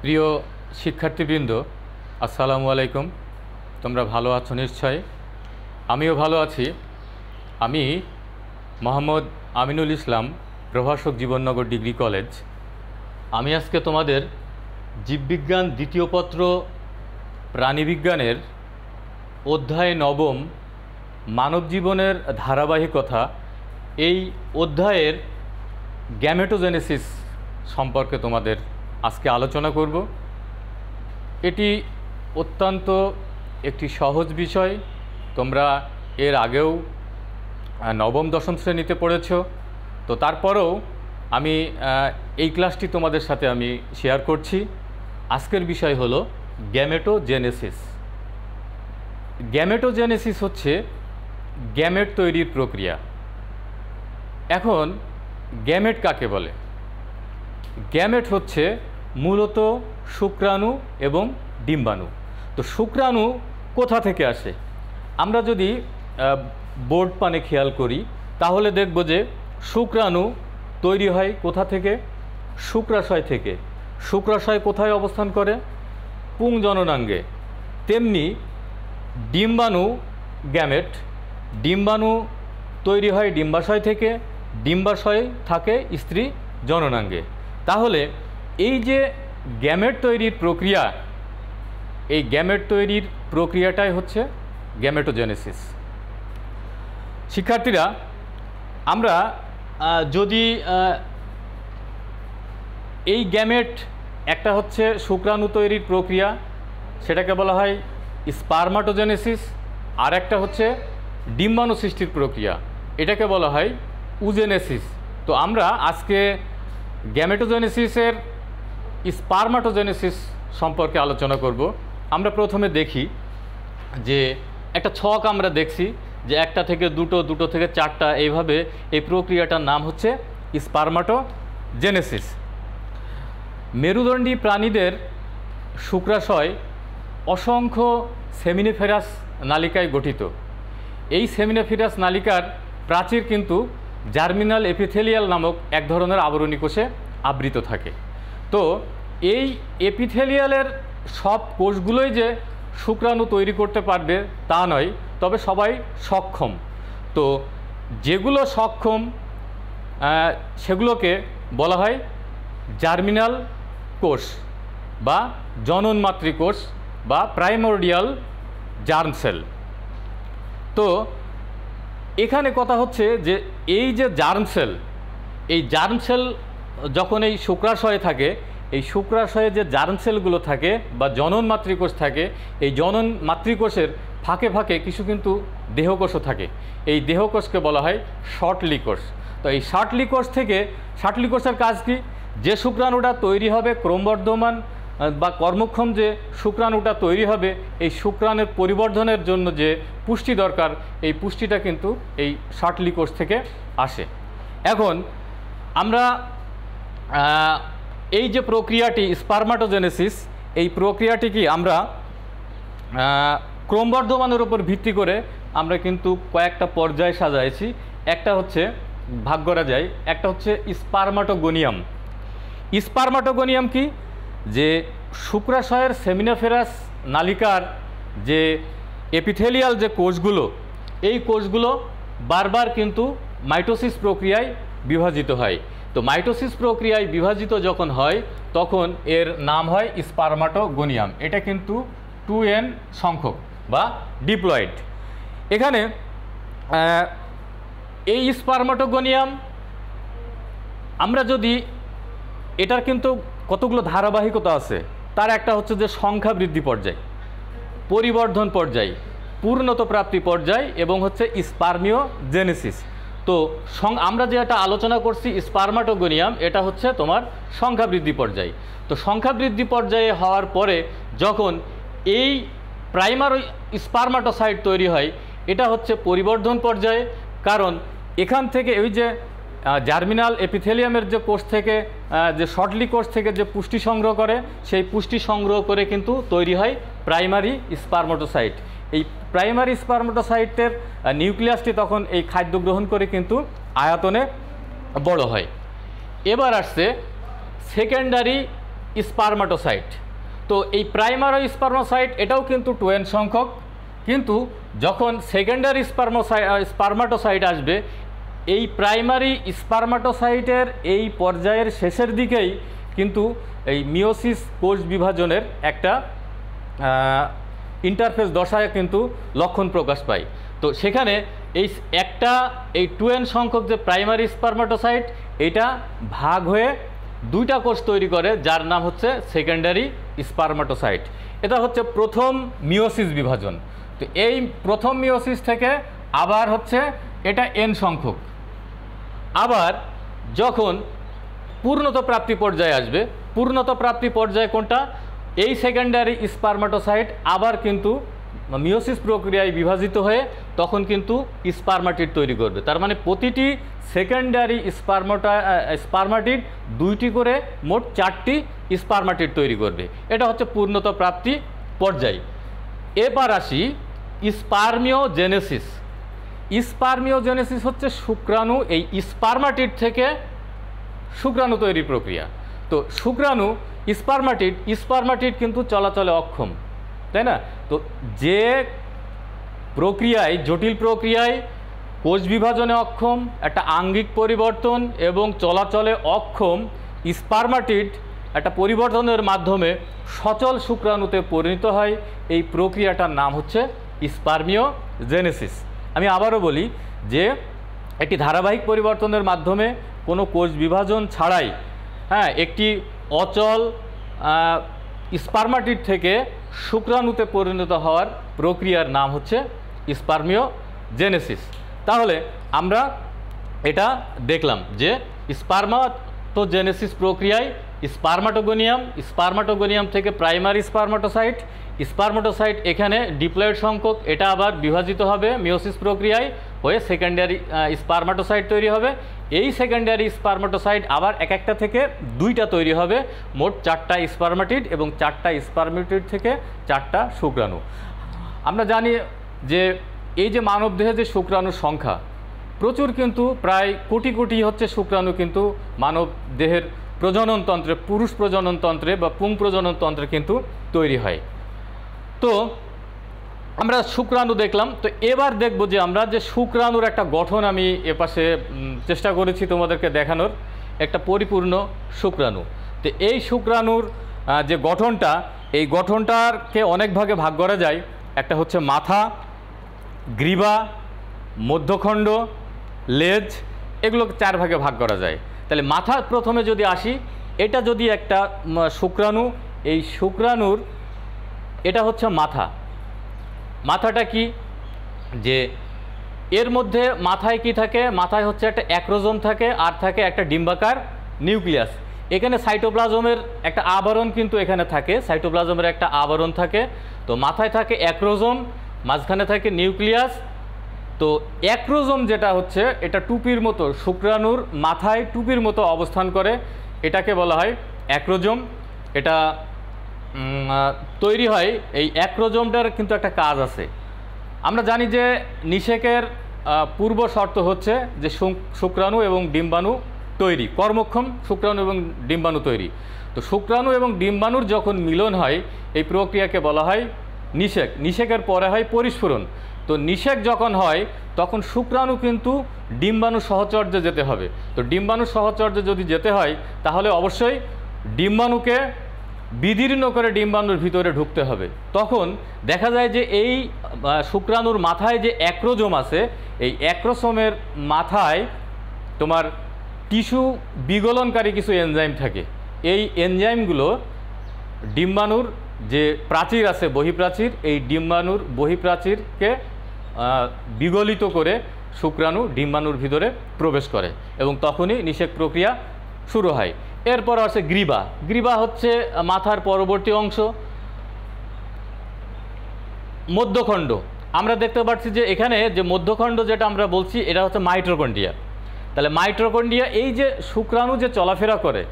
প্রিয় শিক্ষার্থীবৃন্দ, আসসালামু আলাইকুম। তোমরা ভালো আছো নিশ্চয়। আমিও ভালো আছি। আমি মোহাম্মদ আমিনুল ইসলাম, প্রভাষক জীবননগর ডিগ্রি কলেজ। আমি আজকে তোমাদের জীববিজ্ঞান দ্বিতীয় পত্র প্রাণীবিজ্ঞানের অধ্যায় নবম মানব জীবনের ধারাবাহিকতা এই অধ্যায়ের গ্যামেটোজেনেসিস সম্পর্কে তোমাদের আজকে আলোচনা করব। এটি অত্যন্ত একটি সহজ বিষয়। তোমরা এর আগেও নবম দশম শ্রেণীতে পড়েছ, তো তারপরেও আমি এই ক্লাসটি তোমাদের সাথে আমি শেয়ার করছি। আজকের বিষয় হলো গ্যামেটোজেনেসিস। গ্যামেটোজেনেসিস হচ্ছে গ্যামেট তৈরির প্রক্রিয়া। এখন গ্যামেট কাকে বলে? গ্যামেট হচ্ছে মূলত শুক্রাণু এবং ডিম্বাণু। তো শুক্রাণু কোথা থেকে আসে? আমরা যদি বোর্ড পানে খেয়াল করি তাহলে দেখব যে শুক্রাণু তৈরি হয় কোথা থেকে? শুক্রাশয় থেকে। শুক্রাশয় কোথায় অবস্থান করে? পুংজননাঙ্গে। তেমনি ডিম্বাণু গ্যামেট, ডিম্বাণু তৈরি হয় ডিম্বাশয় থেকে, ডিম্বাশয় থাকে স্ত্রী জননাঙ্গে। তাহলে এই যে গ্যামেট তৈরির প্রক্রিয়া, এই গ্যামেট তৈরির প্রক্রিয়াটাই হচ্ছে গ্যামেটোজেনেসিস। শিক্ষার্থীরা, আমরা যদি এই গ্যামেট, একটা হচ্ছে শুক্রাণু তৈরির প্রক্রিয়া, সেটাকে বলা হয় স্পারমাটোজেনেসিস, আর একটা হচ্ছে ডিম্বাণু সৃষ্টির প্রক্রিয়া, এটাকে বলা হয় উজেনেসিস। তো আমরা আজকে গ্যামেটোজেনেসিসের স্পারমাটোজেনেসিস সম্পর্কে আলোচনা করব। আমরা প্রথমে দেখি যে একটা ছক আমরা দেখছি যে একটা থেকে দুটো, দুটো থেকে চারটা, এইভাবে এই প্রক্রিয়াটার নাম হচ্ছে স্পারমাটোজেনেসিস। মেরুদণ্ডী প্রাণীদের শুক্রাশয় অসংখ্য সেমিনিফেরাস নালিকায় গঠিত। এই সেমিনিফেরাস নালিকার প্রাচীর কিন্তু জার্মিনাল এপিথেলিয়াল নামক এক ধরনের আবরণী কোষে আবৃত থাকে। তো এই এপিথেলিয়ালের সব কোষগুলোই যে শুক্রাণু তৈরি করতে পারবে তা নয়, তবে সবাই সক্ষম। তো যেগুলো সক্ষম সেগুলোকে বলা হয় জার্মিনাল কোষ বা জননমাতৃ কোষ বা প্রাইমোর্ডিয়াল জার্ম সেল। তো এখানে কথা হচ্ছে যে এই যে জার্ম সেল, এই জার্ম সেল যখন এই শুক্রাশয়ে থাকে, এই শুক্রাশয়ে যে জার্ম সেলগুলো থাকে বা জনন মাতৃকোষ থাকে, এই জনন মাতৃকোষের ফাঁকে ফাঁকে কিছু কিন্তু দেহকোষও থাকে। এই দেহকোষকে বলা হয় শর্টলি কোষ। তো এই শর্টলি কোষ থেকে, শর্টলি কোষের কাজ কি? যে শুক্রাণুটা তৈরি হবে, ক্রমবর্ধমান বা কর্মক্ষম যে শুক্রাণুটা তৈরি হবে, এই শুক্রাণুর পরিবর্ধনের জন্য যে পুষ্টি দরকার, এই পুষ্টিটা কিন্তু এই শর্টলি কোষ থেকে আসে। এখন আমরা এই যে প্রক্রিয়াটি স্পারমাটোজেনেসিস, এই প্রক্রিয়াটি কি আমরা ক্রমবর্ধমানের উপর ভিত্তি করে আমরা কিন্তু কয়েকটা পর্যায়ে সাজাইছি। একটা হচ্ছে ভাগ করা যায়, একটা হচ্ছে স্পারমাটোগোনিয়াম। স্পারমাটোগোনিয়াম কি? যে শুক্রাশয়ের সেমিনিফেরাস নালিকার যে এপিথেলিয়াল যে কোষগুলো, এই কোষগুলো বারবার কিন্তু মাইটোসিস প্রক্রিয়ায় বিভাজিত হয়। তো মাইটোসিস প্রক্রিয়ায় বিভাজিত যখন হয় তখন এর নাম হয় স্পারমাটোগোনিয়াম। এটা কিন্তু 2n সংখ্যক বা ডিপ্লয়েড। এখানে এই স্পারমাটোগোনিয়াম আমরা যদি, এটার কিন্তু কতগুলো ধারাবাহিকতা আছে। তার একটা হচ্ছে যে সংখ্যা বৃদ্ধি পর্যায়, পরিবর্ধন পর্যায়, পূর্ণত প্রাপ্তি পর্যায় এবং হচ্ছে স্পার্মিওজেনেসিস। তো আমরা যেটা আলোচনা করছি স্পারমাটোগোনিয়াম, এটা হচ্ছে তোমার সংখ্যা বৃদ্ধি পর্যায়। তো সংখ্যা বৃদ্ধি পর্যায়ে হওয়ার পরে যখন এই প্রাইমারি স্পারমাটোসাইট তৈরি হয়, এটা হচ্ছে পরিবর্ধন পর্যায়ে। কারণ এখান থেকে ওই যে জার্মিনাল এপিথেলিয়ামের যে কোষ থেকে, যে শর্টলি কোষ থেকে যে পুষ্টি সংগ্রহ করে, সেই পুষ্টি সংগ্রহ করে কিন্তু তৈরি হয় প্রাইমারি স্পারমাটোসাইট। এই প্রাইমারি স্পারমাটোসাইটের নিউক্লিয়াসটি তখন এই খাদ্য গ্রহণ করে কিন্তু আয়তনে বড় হয়। এবার আসছে সেকেন্ডারি স্পারমাটোসাইট। তো এই প্রাইমারি স্পারমাসাইট এটাও কিন্তু 2n সংখ্যক, কিন্তু যখন সেকেন্ডারি স্পারমাটোসাইট আসবে এই প্রাইমারি স্পারমাটোসাইটের এই পর্যায়ের শেষের দিকেই কিন্তু এই মিওসিস কোষ বিভাজনের একটা ইন্টারফেস দশায় কিন্তু লক্ষণ প্রকাশ পায়। তো সেখানে এই 2n সংখ্যক যে প্রাইমারি স্পারমাটোসাইট এটা ভাগ হয়ে দুইটা কোষ তৈরি করে, যার নাম হচ্ছে সেকেন্ডারি স্পারমাটোসাইট। এটা হচ্ছে প্রথম মিওসিস বিভাজন। তো এই প্রথম মিওসিস থেকে আবার হচ্ছে এটা n সংখ্যক, আবার যখন পূর্ণতা প্রাপ্তি পর্যায়ে আসবে, পূর্ণতা প্রাপ্তি পর্যায়ে কোনটা, এই সেকেন্ডারি স্পারমাটোসাইট আবার কিন্তু মিওসিস প্রক্রিয়ায় বিভাজিত হয়ে তখন কিন্তু স্পারমাটিড তৈরি করবে। তার মানে প্রতিটি সেকেন্ডারি স্পারমাটিড দুইটি করে মোট 4টি স্পারমাটিড তৈরি করবে। এটা হচ্ছে পূর্ণতা প্রাপ্তি পর্যায়। এবার আসি স্পারমিওজেনেসিস। স্পারমিওজেনেসিস হচ্ছে শুক্রাণু এই স্পারমাটিড থেকে শুক্রাণু তৈরির প্রক্রিয়া। তো শুক্রাণু স্পারমাটিড কিন্তু চলাচলে অক্ষম, তাই না? তো যে প্রক্রিয়ায়, জটিল প্রক্রিয়ায় কোষ বিভাজনে অক্ষম, একটা আঙ্গিক পরিবর্তন এবং চলাচলে অক্ষম স্পারমাটিড একটা পরিবর্তনের মাধ্যমে সচল শুক্রাণুতে পরিণত হয়, এই প্রক্রিয়াটার নাম হচ্ছে স্পারমিওজেনেসিস। আমি আবারও বলি যে একটি ধারাবাহিক পরিবর্তনের মাধ্যমে কোনো কোষ বিভাজন ছাড়াই একটি অচল স্পারমাটিড থেকে শুক্রাণুতে পরিণত হওয়ার প্রক্রিয়ার নাম হচ্ছে স্পারমিওজেনেসিস। তাহলে আমরা এটা দেখলাম যে স্পারমাটোজেনেসিস প্রক্রিয়ায় স্পারমাটোগোনিয়াম থেকে প্রাইমারি স্পারমাটোসাইট এখানে ডিপ্লয়েড সংখ্যক, এটা আবার বিভাজিত হবে মিওসিস প্রক্রিয়ায় হয়ে সেকেন্ডারি স্পারমাটোসাইট তৈরি হবে। এই সেকেন্ডারি স্পারমাটোসাইট আবার একটা থেকে দুইটা তৈরি হবে, মোট 4টা স্পারমাটিড এবং 4টা স্পারমাটিড থেকে 4টা শুক্রাণু। আমরা জানি যে এই যে মানবদেহে যে শুক্রাণুর সংখ্যা প্রচুর, কিন্তু প্রায় কোটি কোটি হচ্ছে শুক্রাণু কিন্তু মানব দেহের প্রজননতন্ত্রে, পুরুষ প্রজননতন্ত্রে বা পুং প্রজননতন্ত্রে কিন্তু তৈরি হয়। তো আমরা শুক্রাণু দেখলাম। তো এবার দেখব যে আমরা যে শুক্রাণুর একটা গঠন, আমি এপাশে চেষ্টা করেছি তোমাদেরকে দেখানোর, একটা পরিপূর্ণ শুক্রাণু। তো এই শুক্রাণুর যে গঠনটা, এই গঠনটাকে অনেক ভাগে ভাগ করা যায়। একটা হচ্ছে মাথা, গ্রীবা, মধ্যখণ্ড, লেজ, এগুলোকে 4 ভাগে ভাগ করা যায়। তাহলে মাথা প্রথমে যদি আসি, এটা যদি একটা শুক্রাণু, এই শুক্রাণুর এটা হচ্ছে মাথা। মাথাটা কি, যে এর মধ্যে মাথায় কি থাকে, মাথায় হচ্ছে একটা অ্যাক্রোজোম থাকে আর থাকে একটা ডিম্বাকার নিউক্লিয়াস। এখানে সাইটোপ্লাজমের একটা আবরণ কিন্তু এখানে থাকে, সাইটোপ্লাজমের একটা আবরণ থাকে। তো মাথায় থাকে অ্যাক্রোজোম, মাঝখানে থাকে নিউক্লিয়াস। তো অ্যাক্রোজোম যেটা হচ্ছে এটা টুপির মতো, শুক্রাণুর মাথায় টুপির মতো অবস্থান করে, এটাকে বলা হয় অ্যাক্রোজোম। এটা তৈরি হয়, এই অ্যাক্রোজোমটার কিন্তু একটা কাজ আছে। আমরা জানি যে নিষেকের পূর্ব শর্ত হচ্ছে যে শুক্রাণু এবং ডিম্বাণু তৈরি, কর্মক্ষম শুক্রাণু এবং ডিম্বাণু তৈরি। তো শুক্রাণু এবং ডিম্বাণুর যখন মিলন হয় এই প্রক্রিয়াকে বলা হয় নিষেক। নিষেকের পরে হয় পরিস্ফুরণ। তো নিষেক যখন হয় তখন শুক্রাণু কিন্তু ডিম্বাণু সহচর্যে যেতে হবে। তো ডিম্বাণু সহচর্যে যদি যেতে হয় তাহলে অবশ্যই ডিম্বাণুকে বিদীর্ণ করে ডিম্বাণুর ভিতরে ঢুকতে হবে। তখন দেখা যায় যে এই শুক্রাণুর মাথায় যে অ্যাক্রোজোম আছে, এই অ্যাক্রোজোমের মাথায় তোমার টিস্যু বিগলনকারী কিছু এনজাইম থাকে। এই এনজাইমগুলো ডিম্বাণুর যে প্রাচীর আছে, বহিঃপ্রাচীর, এই ডিম্বাণুর বহিঃপ্রাচীরকে বিগলিত করে শুক্রাণু ডিম্বাণুর ভিতরে প্রবেশ করে এবং তখনই নিষেক প্রক্রিয়া শুরু হয়। এরপর আছে গ্রীবা। গ্রীবা হচ্ছে মাথার পরবর্তী অংশ। মধ্যখণ্ড, আমরা দেখতে পাচ্ছি যে এখানে যে মধ্যখণ্ড যেটা আমরা বলছি এটা হচ্ছে মাইটোকন্ড্রিয়া। তাহলে মাইটোকন্ড্রিয়া এই যে শুক্রাণু যে চলাফেরা করে,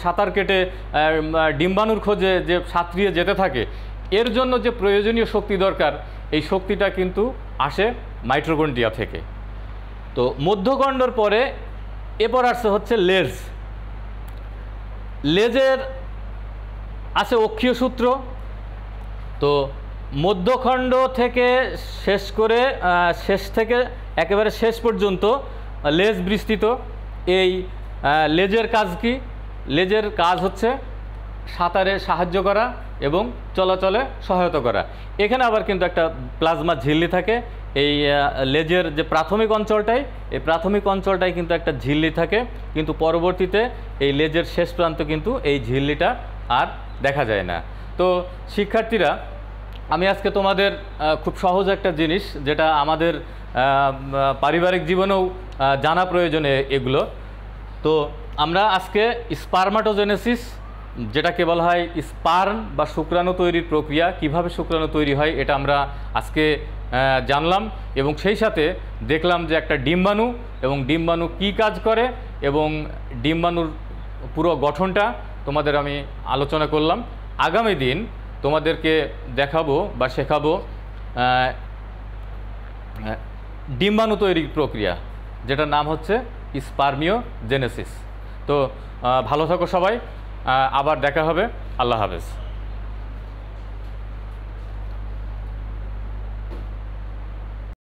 সাঁতার কেটে ডিম্বাণুর খোঁজে যে সাঁতরিয়ে যেতে থাকে, এর জন্য যে প্রয়োজনীয় শক্তি দরকার, এই শক্তিটা কিন্তু আসে মাইটোকন্ড্রিয়া থেকে। তো মধ্যখণ্ডর পরে এরপর আসছে হচ্ছে লেজ। লেজের আছে অক্ষীয় সূত্র। তো মধ্যখণ্ড থেকে শেষ করে শেষ থেকে একেবারে শেষ পর্যন্ত লেজ বিস্তৃত। এই লেজের কাজ কি? লেজের কাজ হচ্ছে সাঁতারে সাহায্য করা এবং চলাচলে সহায়তা করা। এখানে আবার কিন্তু একটা প্লাজমা ঝিল্লি থাকে। এই লেজের যে প্রাথমিক অঞ্চলটাই, এই প্রাথমিক অঞ্চলটাই কিন্তু একটা ঝিল্লি থাকে, কিন্তু পরবর্তীতে এই লেজের শেষ প্রান্ত কিন্তু এই ঝিল্লিটা আর দেখা যায় না। তো শিক্ষার্থীরা, আমি আজকে তোমাদের খুব সহজ একটা জিনিস, যেটা আমাদের পারিবারিক জীবনেও জানা প্রয়োজনে এগুলো। তো আমরা আজকে স্পারমাটোজেনেসিস, যেটাকে বলা হয় স্পার্ম বা শুক্রাণু তৈরির প্রক্রিয়া, কিভাবে শুক্রাণু তৈরি হয়, এটা আমরা আজকে জানলাম। এবং সেই সাথে দেখলাম যে একটা ডিম্বাণু এবং ডিম্বাণু কী কাজ করে এবং ডিম্বাণুর পুরো গঠনটা তোমাদের আমি আলোচনা করলাম। আগামী দিন তোমাদেরকে দেখাবো বা শেখাবো ডিম্বাণু তৈরির প্রক্রিয়া, যেটার নাম হচ্ছে স্পার্মিওজেনেসিস। তো ভালো থাকো সবাই, আবার দেখা হবে। আল্লাহ হাফেজ।